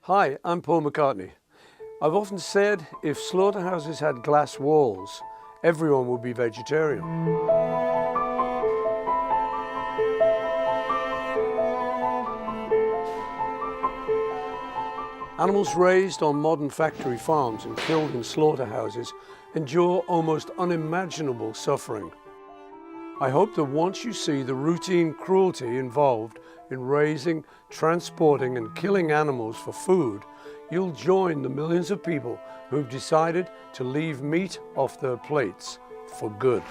Hi, I'm Paul McCartney. I've often said if slaughterhouses had glass walls, everyone would be vegetarian. Animals raised on modern factory farms and killed in slaughterhouses endure almost unimaginable suffering. I hope that once you see the routine cruelty involved in raising, transporting and killing animals for food, you'll join the millions of people who've decided to leave meat off their plates for good.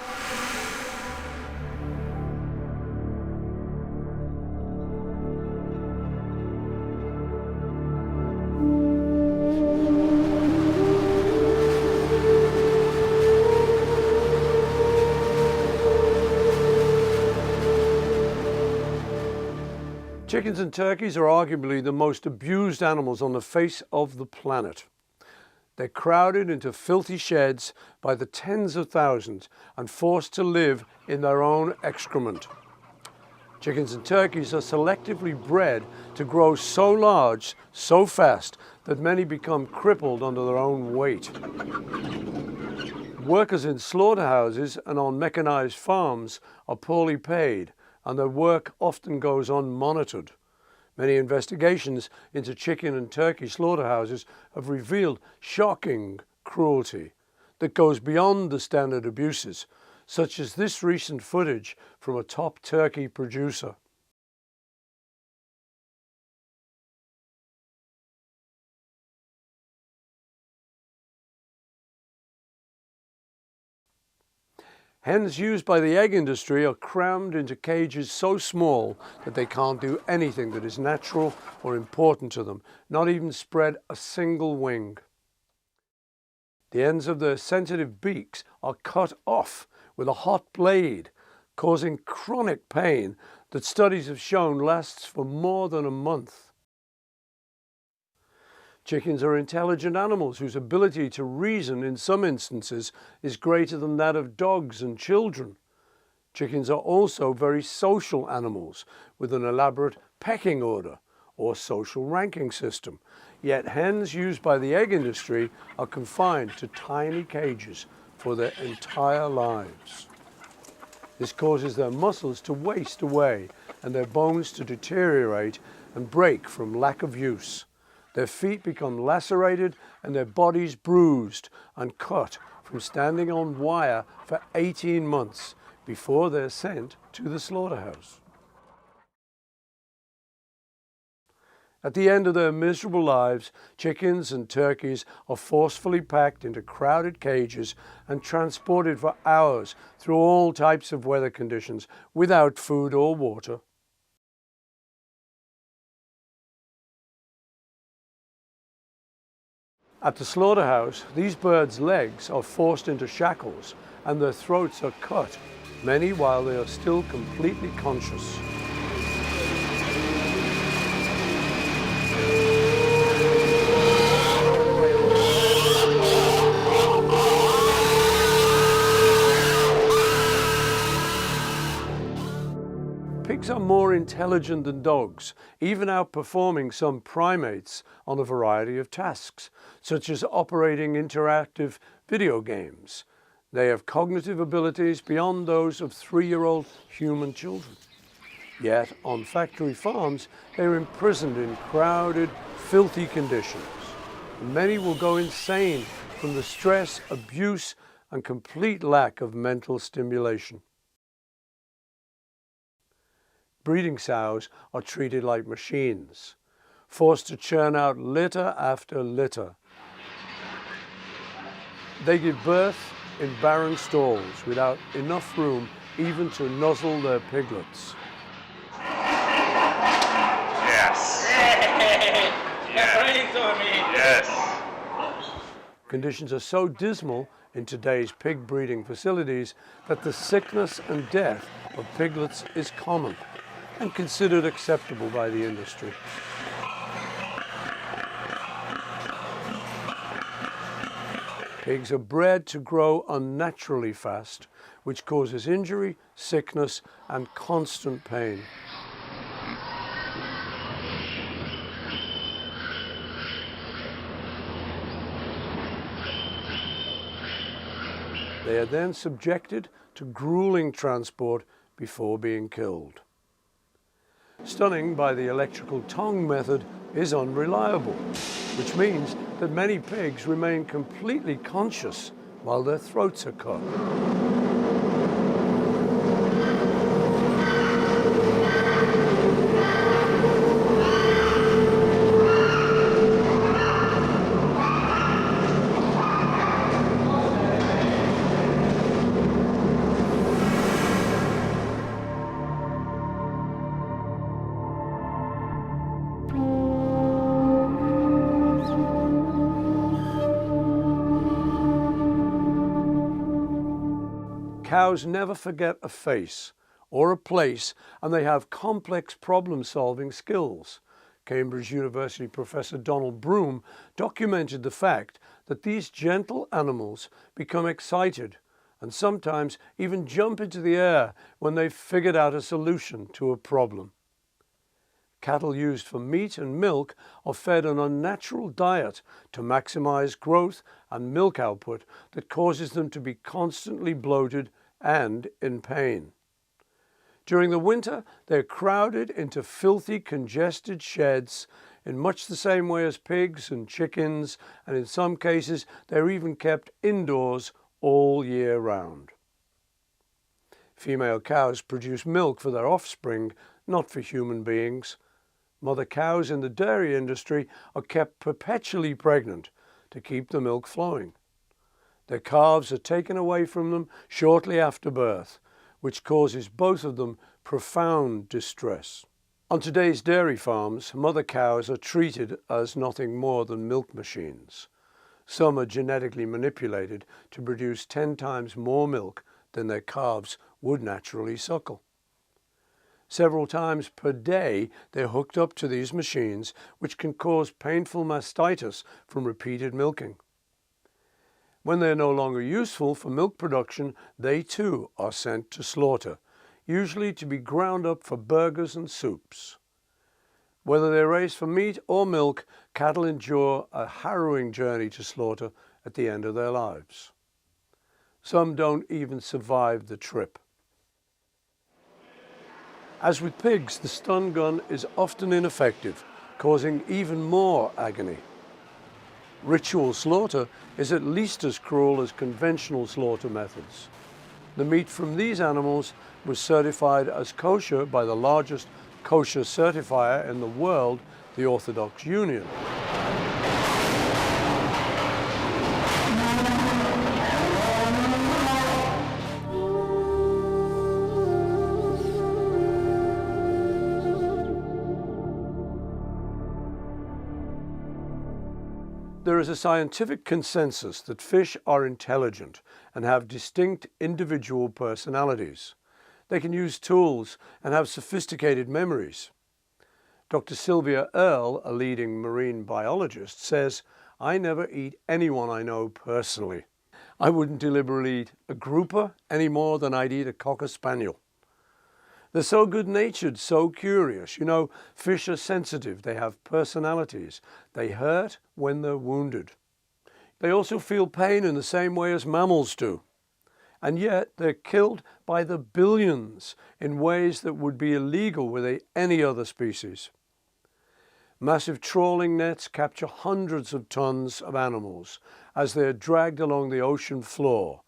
Chickens and turkeys are arguably the most abused animals on the face of the planet. They're crowded into filthy sheds by the tens of thousands and forced to live in their own excrement. Chickens and turkeys are selectively bred to grow so large, so fast, that many become crippled under their own weight. Workers in slaughterhouses and on mechanized farms are poorly paid, and their work often goes unmonitored. Many investigations into chicken and turkey slaughterhouses have revealed shocking cruelty that goes beyond the standard abuses, such as this recent footage from a top turkey producer. Hens used by the egg industry are crammed into cages so small that they can't do anything that is natural or important to them, not even spread a single wing. The ends of their sensitive beaks are cut off with a hot blade, causing chronic pain that studies have shown lasts for more than a month. Chickens are intelligent animals whose ability to reason in some instances is greater than that of dogs and children. Chickens are also very social animals with an elaborate pecking order or social ranking system. Yet hens used by the egg industry are confined to tiny cages for their entire lives. This causes their muscles to waste away and their bones to deteriorate and break from lack of use. Their feet become lacerated and their bodies bruised and cut from standing on wire for 18 months before they're sent to the slaughterhouse. At the end of their miserable lives, chickens and turkeys are forcefully packed into crowded cages and transported for hours through all types of weather conditions without food or water. At the slaughterhouse, these birds' legs are forced into shackles and their throats are cut, many while they are still completely conscious. Pigs are more intelligent than dogs, even outperforming some primates on a variety of tasks, such as operating interactive video games. They have cognitive abilities beyond those of 3-year-old human children. Yet, on factory farms, they are imprisoned in crowded, filthy conditions. Many will go insane from the stress, abuse, and complete lack of mental stimulation. Breeding sows are treated like machines, forced to churn out litter after litter. They give birth in barren stalls without enough room even to nuzzle their piglets. Yes. Yes. Conditions are so dismal in today's pig breeding facilities that the sickness and death of piglets is common and considered acceptable by the industry. Pigs are bred to grow unnaturally fast, which causes injury, sickness, and constant pain. They are then subjected to grueling transport before being killed. Stunning by the electrical tongue method is unreliable, which means that many pigs remain completely conscious while their throats are cut. Cows never forget a face or a place, and they have complex problem-solving skills. Cambridge University professor Donald Broom documented the fact that these gentle animals become excited and sometimes even jump into the air when they've figured out a solution to a problem. Cattle used for meat and milk are fed an unnatural diet to maximize growth and milk output that causes them to be constantly bloated and in pain. During the winter, they're crowded into filthy, congested sheds in much the same way as pigs and chickens, and in some cases, they're even kept indoors all year round. Female cows produce milk for their offspring, not for human beings. Mother cows in the dairy industry are kept perpetually pregnant to keep the milk flowing. Their calves are taken away from them shortly after birth, which causes both of them profound distress. On today's dairy farms, mother cows are treated as nothing more than milk machines. Some are genetically manipulated to produce 10 times more milk than their calves would naturally suckle. Several times per day, they're hooked up to these machines, which can cause painful mastitis from repeated milking. When they're no longer useful for milk production, they too are sent to slaughter, usually to be ground up for burgers and soups. Whether they're raised for meat or milk, cattle endure a harrowing journey to slaughter at the end of their lives. Some don't even survive the trip. As with pigs, the stun gun is often ineffective, causing even more agony. Ritual slaughter is at least as cruel as conventional slaughter methods. The meat from these animals was certified as kosher by the largest kosher certifier in the world, the Orthodox Union. There is a scientific consensus that fish are intelligent and have distinct individual personalities. They can use tools and have sophisticated memories. Dr. Sylvia Earle, a leading marine biologist, says, "I never eat anyone I know personally. I wouldn't deliberately eat a grouper any more than I'd eat a cocker spaniel. They're so good-natured, so curious. You know, fish are sensitive, they have personalities. They hurt when they're wounded. They also feel pain in the same way as mammals do. And yet they're killed by the billions in ways that would be illegal with any other species. Massive trawling nets capture hundreds of tons of animals as they're dragged along the ocean floor.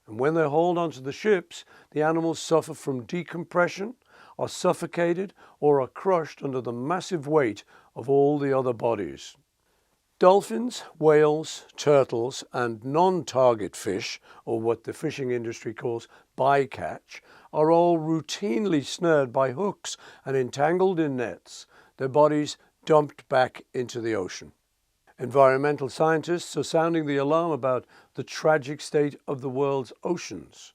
And when they're hauled onto the ships, the animals suffer from decompression, are suffocated, or are crushed under the massive weight of all the other bodies. Dolphins, whales, turtles, and non-target fish, or what the fishing industry calls bycatch, are all routinely snared by hooks and entangled in nets, their bodies dumped back into the ocean. Environmental scientists are sounding the alarm about the tragic state of the world's oceans.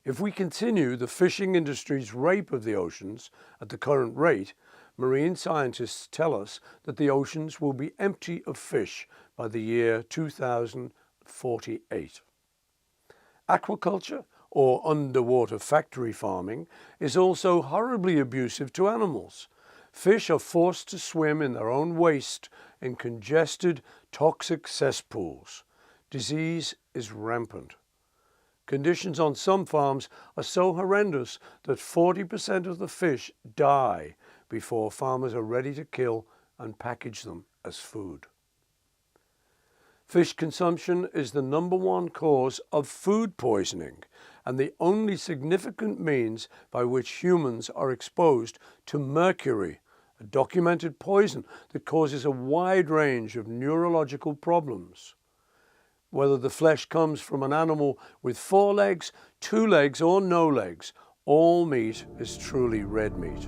If we continue the fishing industry's rape of the oceans at the current rate, marine scientists tell us that the oceans will be empty of fish by the year 2048. Aquaculture, or underwater factory farming, is also horribly abusive to animals. Fish are forced to swim in their own waste in congested, toxic cesspools. Disease is rampant. Conditions on some farms are so horrendous that 40% of the fish die before farmers are ready to kill and package them as food. Fish consumption is the #1 cause of food poisoning and the only significant means by which humans are exposed to mercury, a documented poison that causes a wide range of neurological problems. Whether the flesh comes from an animal with 4 legs, 2 legs, or no legs, all meat is truly red meat.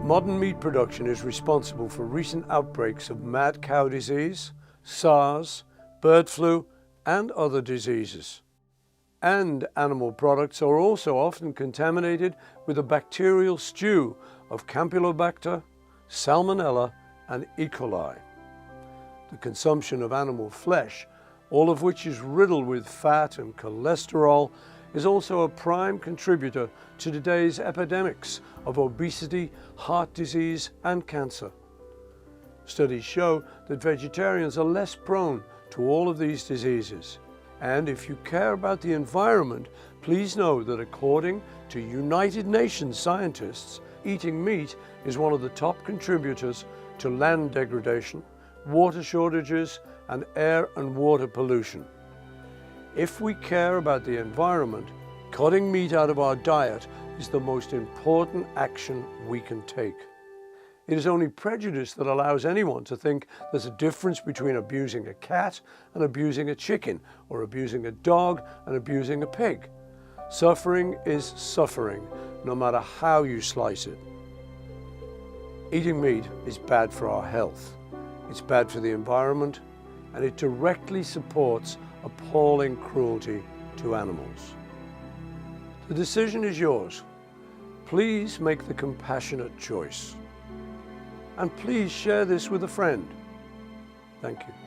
Modern meat production is responsible for recent outbreaks of mad cow disease, SARS, bird flu, and other diseases. And animal products are also often contaminated with a bacterial stew of Campylobacter, Salmonella, and E. coli. The consumption of animal flesh, all of which is riddled with fat and cholesterol, is also a prime contributor to today's epidemics of obesity, heart disease, and cancer. Studies show that vegetarians are less prone to all of these diseases. And if you care about the environment, please know that according to United Nations scientists, eating meat is one of the top contributors to land degradation, water shortages, and air and water pollution. If we care about the environment, cutting meat out of our diet is the most important action we can take. It is only prejudice that allows anyone to think there's a difference between abusing a cat and abusing a chicken, or abusing a dog and abusing a pig. Suffering is suffering, no matter how you slice it. Eating meat is bad for our health, it's bad for the environment, and it directly supports appalling cruelty to animals. The decision is yours. Please make the compassionate choice. And please share this with a friend. Thank you.